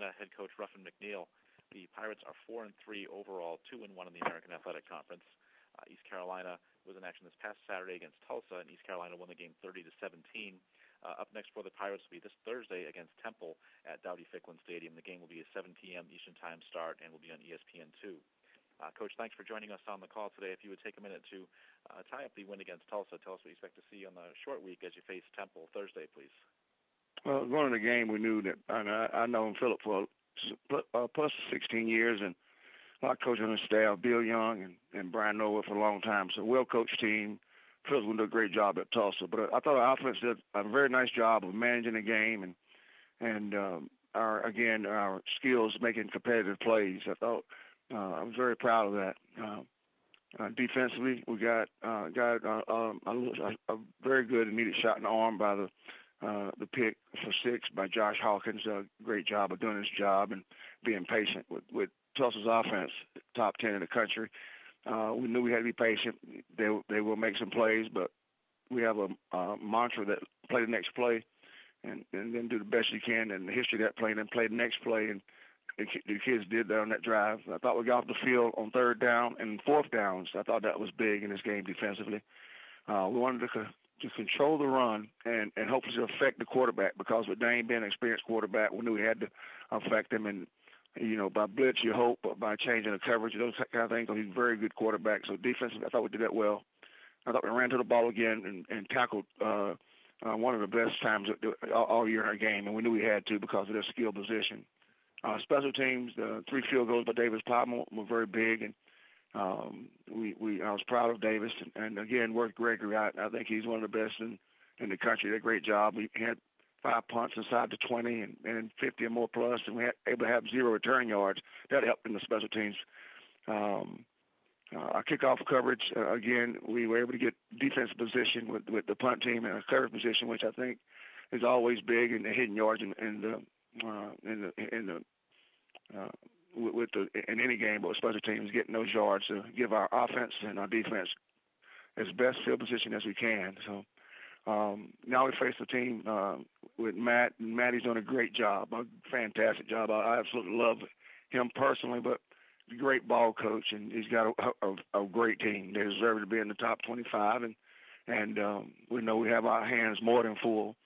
Carolina head coach Ruffin McNeill. The Pirates are 4-3 overall, 2-1 in the American Athletic Conference. East Carolina was in action this past Saturday against Tulsa, and East Carolina won the game 30-17. Up next for the Pirates will be this Thursday against Temple at Dowdy-Ficklin Stadium. The game will be a 7 p.m. Eastern Time start and will be on ESPN2. Coach, thanks for joining us on the call today. If you would take a minute to tie up the win against Tulsa, tell us what you expect to see on the short week as you face Temple Thursday, please. Well, going into the game, we knew that, and I know Philip for plus 16 years, and a lot of coaches on the staff, Bill Young and Brian Noah for a long time. So well-coached team. Phil's going to do a great job at Tulsa. But I thought our offense did a very nice job of managing the game and our skills making competitive plays. I thought I was very proud of that. Defensively, we got a very good immediate shot in the arm by the pick for 6 by Josh Hawkins. A great job of doing his job and being patient with Tulsa's offense, top 10 in the country. We knew we had to be patient. They will make some plays, but we have a mantra that play the next play and then do the best you can in the history of that play and then play the next play. And the kids did that on that drive. I thought we got off the field on 3rd down and 4th downs. I thought that was big in this game defensively. We wanted to control the run and hopefully to affect the quarterback, because with Dane being an experienced quarterback, we knew we had to affect him. And, by blitz, you hope, but by changing the coverage, those kind of things. He's a very good quarterback. So defensively, I thought we did that well. I thought we ran to the ball again and tackled one of the best times all year in our game, and we knew we had to because of their skill position. Special teams, the 3 field goals by Davis Palmer were very big, and I was proud of Davis, and again, worked Gregory out. I think he's one of the best in the country. Did a great job. We had 5 punts inside the 20 and 50 or more plus, and we were able to have 0 return yards. That helped in the special teams. Our kickoff coverage, again, we were able to get defensive position with the punt team and our coverage position, which I think is always big in the hidden yards in any game, but with special teams getting those yards to give our offense and our defense as best field position as we can. So now we face the team with Matt, and Matty's doing a great job, a fantastic job. I absolutely love him personally, but he's a great ball coach, and he's got a great team. They deserve to be in the top 25, and we know we have our hands more than full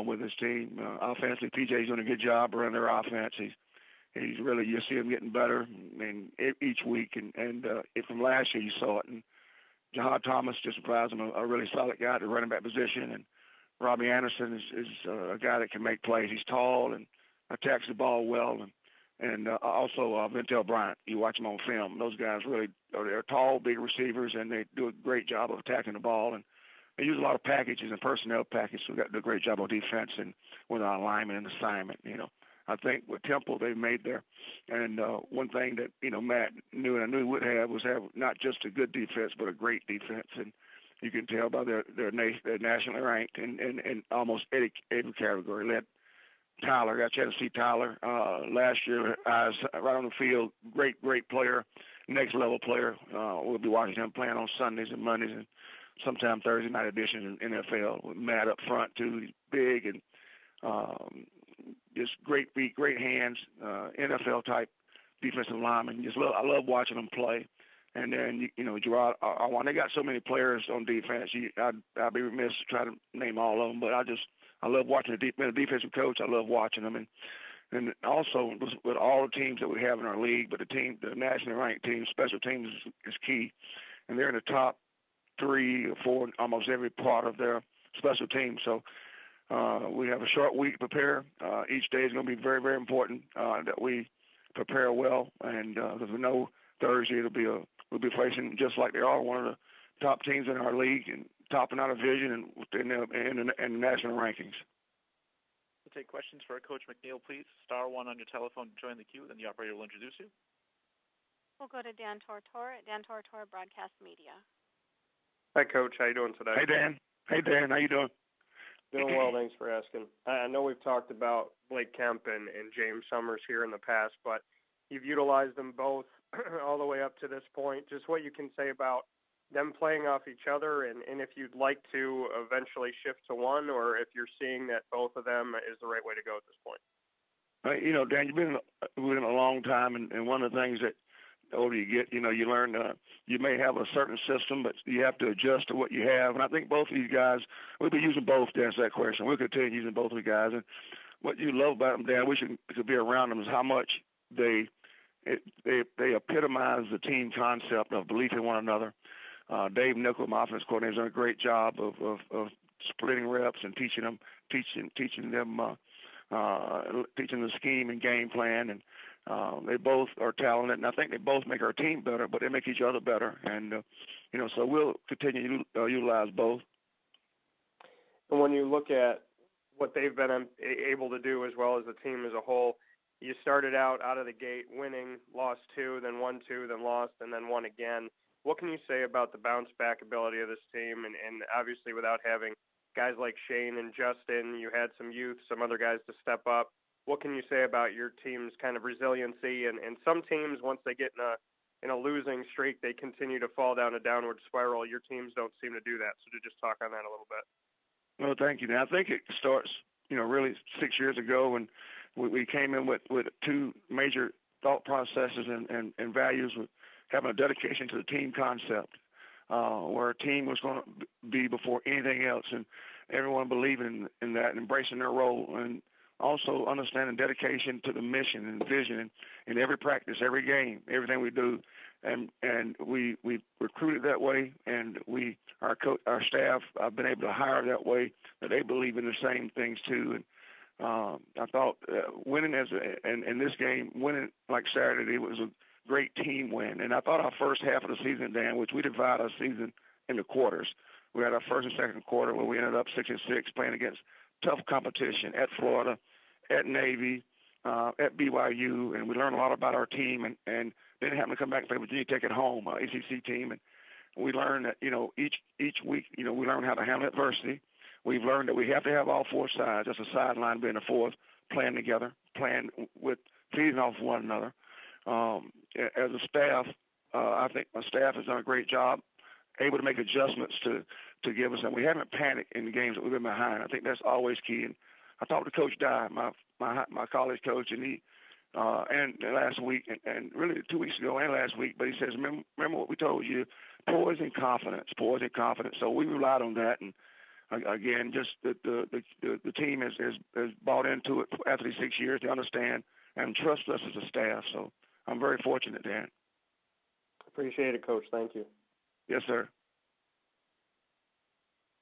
with this team. Offensively, PJ's doing a good job running their offense. He's really, you see him getting better each week, and from last year you saw it. And Jahad Thomas just provides him a really solid guy at the running back position, and Robbie Anderson is a guy that can make plays. He's tall and attacks the ball well, and also Ventel Bryant. You watch him on film; those guys really they're tall, big receivers, and they do a great job of attacking the ball. And they use a lot of packages and personnel packages. So they do a great job on defense and with our alignment and assignment. I think with Temple they've made there. And one thing that Matt knew and I knew he would have was have not just a good defense but a great defense. And you can tell by they're nationally ranked in almost every category. Led Tyler, got a chance to see Tyler last year. I was right on the field. Great player, next level player. We'll be watching him playing on Sundays and Mondays and sometime Thursday night edition in NFL with Matt up front too. He's big and just great feet, great hands, NFL type defensive lineman. I love watching them play. And then Gerard, they got so many players on defense. I'd be remiss to try to name all of them, but I love watching the defensive coach. I love watching them, and also with all the teams that we have in our league, but the nationally ranked teams, special teams is key, and they're in the top 3 or 4 almost every part of their special teams. So we have a short week to prepare. Each day is going to be very, very important that we prepare well, and because we know Thursday we'll be facing, just like they are, one of the top teams in our league and topping our division and in the national rankings. We'll take questions for Coach McNeill, please. *1 on your telephone to join the queue, then the operator will introduce you. We'll go to Dan Tortor at Dan Tortor Broadcast Media. Hi, Coach. How you doing today? Hey, Dan. How you doing? Doing well, thanks for asking. I know we've talked about Blake Kemp and James Summers here in the past, but you've utilized them both all the way up to this point. Just what you can say about them playing off each other, and if you'd like to eventually shift to one, or if you're seeing that both of them is the right way to go at this point. Dan, you've been with him a long time, and one of the things that the older you get, you learn you may have a certain system, but you have to adjust to what you have. And I think both of these guys, we'll be using both to answer that question. We'll continue using both of the guys. And what you love about them, Dan, I wish you could be around them, is how much they epitomize the team concept of belief in one another. Dave Nickel, my offense coordinator, has done a great job of splitting reps and teaching them the scheme and game plan, and they both are talented, and I think they both make our team better, but they make each other better, and so we'll continue to utilize both. And when you look at what they've been able to do as well as the team as a whole, you started out of the gate winning, lost 2, then won 2, then lost, and then won again. What can you say about the bounce-back ability of this team? And obviously without having guys like Shane and Justin, you had some youth, some other guys to step up. What can you say about your team's kind of resiliency? And some teams, once they get in a losing streak, they continue to fall down a downward spiral. Your teams don't seem to do that. So to just talk on that a little bit. Well, thank you. Now, I think it starts, really 6 years ago when we came in with 2 major thought processes and values, with having a dedication to the team concept, where a team was going to be before anything else, and everyone believing in that and embracing their role, and also understanding dedication to the mission and vision in every practice, every game, everything we do. And we recruited that way, and our staff have been able to hire that way, that they believe in the same things too. And I thought winning in this game, winning like Saturday, it was a great team win. And I thought our first half of the season, Dan, which we divide our season into quarters. We had our first and second quarter where we ended up 6-6, playing against tough competition at Florida, at Navy, at BYU, and we learned a lot about our team. And then having to come back and play Virginia Tech at home, ACC team, and we learned that each week we learn how to handle adversity. We've learned that we have to have all 4 sides. That's a sideline being the fourth, playing together, playing with feeding off one another. As a staff, I think my staff has done a great job, able to make adjustments to give us, and we haven't panicked in the games that we've been behind. I think that's always key. And I talked to Coach Dye, my college coach, and he and last week, and really 2 weeks ago and last week, but he says, remember what we told you, poise and confidence. So we relied on that, and again, just the team has bought into it after these 6 years. They understand and trust us as a staff. So I'm very fortunate, Dan. Appreciate it, Coach. Thank you. Yes, sir.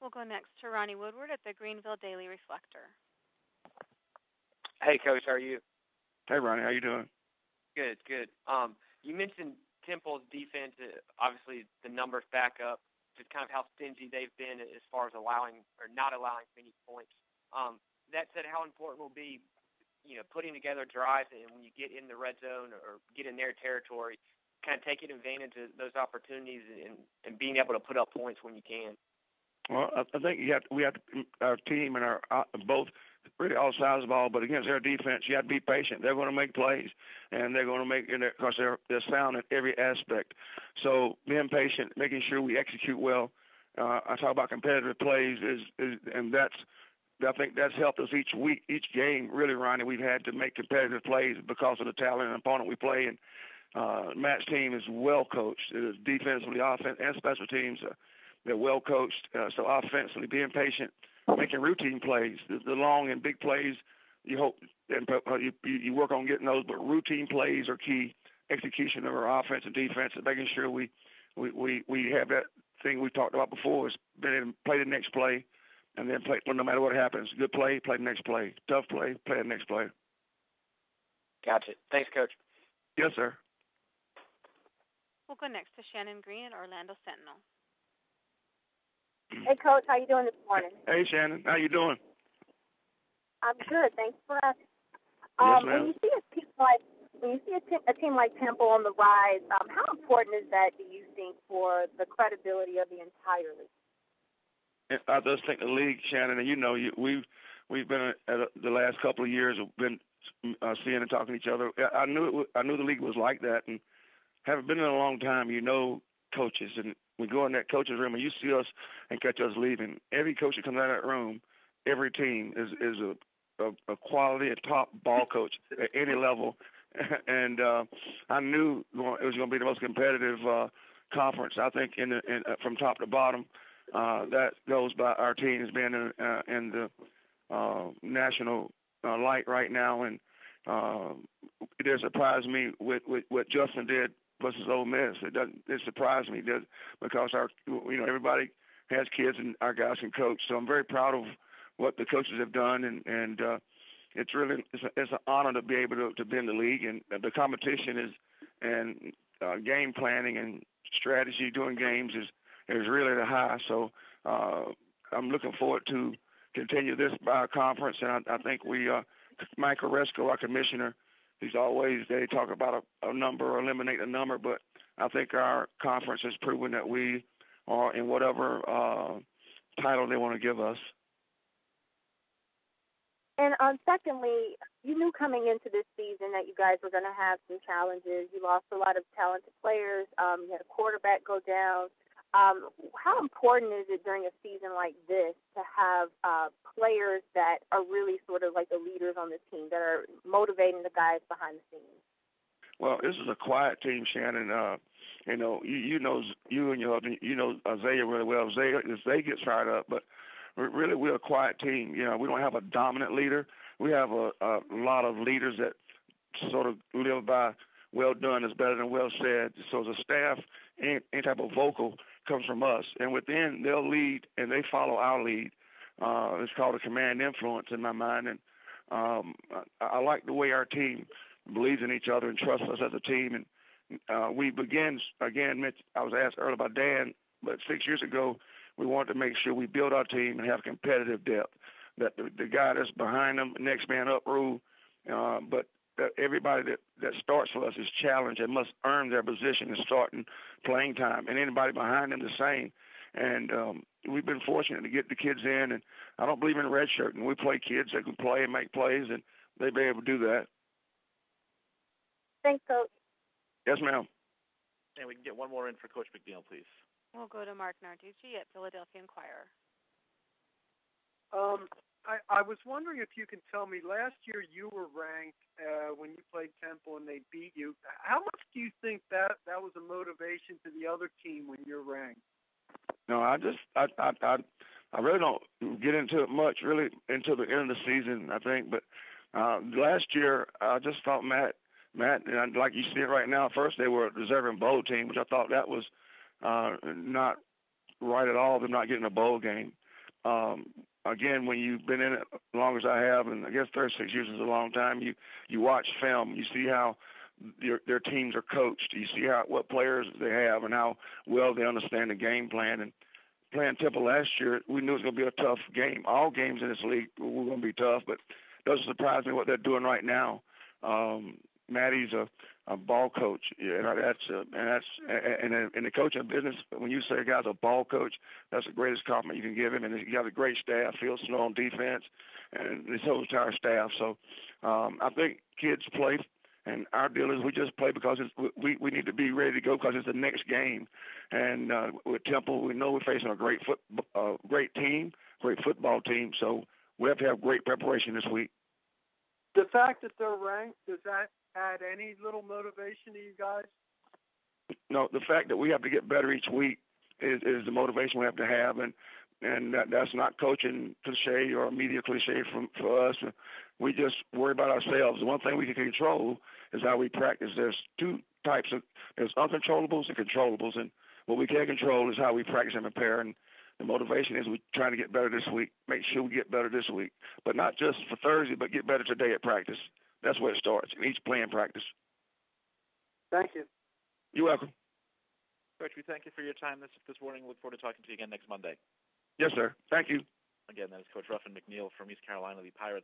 We'll go next to Ronnie Woodward at the Greenville Daily Reflector. Hey, Coach, how are you? Hey, Ronnie, how you doing? Good. You mentioned Temple's defense. Obviously, the numbers back up just kind of how stingy they've been as far as allowing or not allowing many points. That said, how important will be, putting together drives, and when you get in the red zone or get in their territory, kind of taking advantage of those opportunities and being able to put up points when you can. Well, I think we have our team and our both really all sides of the ball, but against their defense, you have to be patient. They're going to make plays, and they're going to make it because they're sound in every aspect. So being patient, making sure we execute well. I talk about competitive plays, and I think that's helped us each week, each game. Really, Ronnie, we've had to make competitive plays because of the talent and opponent we play. And Matt's team is well coached. It is defensively, offense, and special teams. They're well coached. So offensively, being patient, making routine plays, the long and big plays. You hope and you work on getting those, but routine plays are key. Execution of our offense and defense, and making sure we have that thing we talked about before, is being able to play the next play, and then play no matter what happens. Good play the next play. Tough play the next play. Gotcha. Thanks, Coach. Yes, sir. We'll go next to Shannon Green at Orlando Sentinel. Hey, Coach, how you doing this morning? Hey, Shannon, how you doing? I'm good. Thanks for asking. Yes, ma'am. When you see a team like Temple on the rise, how important is that, do you think, for the credibility of the entire league? I just think the league, Shannon, and we've been at the last couple of years have been seeing and talking to each other. I knew the league was like that, and having been in it a long time, coaches, and we go in that coach's room and you see us and catch us leaving. Every coach that comes out of that room, every team is a quality, a top ball coach at any level, and I knew it was going to be the most competitive conference. I think from top to bottom, that goes by our team as being in the national light right now, and it does surprise me with what Justin did versus Ole Miss. It surprised me because everybody has kids and our guys can coach. So I'm very proud of what the coaches have done, and it's an honor to be able to be in the league, and the competition game planning and strategy during games is really the high. So I'm looking forward to continue this conference, and I think Mike Oresco, our commissioner, they talk about a number or eliminate a number, but I think our conference has proven that we are in whatever title they want to give us. And secondly, you knew coming into this season that you guys were going to have some challenges. You lost a lot of talented players. You had a quarterback go down. How important is it during a season like this to have players that are really sort of like the leaders on the team, that are motivating the guys behind the scenes? Well, this is a quiet team, Shannon. You know Isaiah really well. Isaiah gets fired up, but really we're a quiet team. We don't have a dominant leader. We have a lot of leaders that sort of live by well done is better than well said. So as a staff, any type of vocal comes from us, and within they'll lead and they follow our lead. It's called a command influence in my mind, and I like the way our team believes in each other and trusts us as a team. And we begin again. Mitch, I was asked earlier by Dan, but 6 years ago we wanted to make sure we build our team and have competitive depth. That the guy that's behind them, next man up rule, but that everybody that starts for us is challenged and must earn their position and starting playing time, and anybody behind them the same. And we've been fortunate to get the kids in, and I don't believe in redshirting. We play kids that can play and make plays, and they'll be able to do that. Thanks, Coach. Yes, ma'am. And we can get one more in for Coach McNeill, please. We'll go to Mark Narducci at Philadelphia Inquirer. I was wondering if you can tell me, last year you were ranked when you played Temple and they beat you. How much do you think that was a motivation to the other team when you're ranked? No, I really don't get into it much, really, until the end of the season, I think. But last year, I just thought Matt, and like you see it right now, first they were a deserving bowl team, which I thought that was not right at all, them not getting a bowl game. Again, when you've been in it as long as I have, and I guess 36 years is a long time, you watch film, you see how their teams are coached, you see what players they have and how well they understand the game plan. And playing Temple last year, we knew it was going to be a tough game. All games in this league were going to be tough, but it doesn't surprise me what they're doing right now. Maddie's a ball coach, and in the coaching business, when you say a guy's a ball coach, that's the greatest compliment you can give him. And he got a great staff. Phil Snow on defense, and his whole entire staff. So I think kids play, and our deal is we just play because we need to be ready to go because it's the next game. And with Temple, we know we're facing a great team, great football team. So we have to have great preparation this week. The fact that they're ranked, does that add any little motivation to you guys? No, the fact that we have to get better each week is the motivation we have to have, and that's not coaching cliche or media cliche for us. We just worry about ourselves. The one thing we can control is how we practice. There's two types there's uncontrollables and controllables, and what we can control is how we practice and prepare. And the motivation is we're trying to get better this week, make sure we get better this week, but not just for Thursday, but get better today at practice. That's where it starts, in each playing practice. Thank you. You're welcome. Coach, we thank you for your time this morning. Look forward to talking to you again next Monday. Yes, sir. Thank you. Again, that is Coach Ruffin McNeill from East Carolina. The Pirates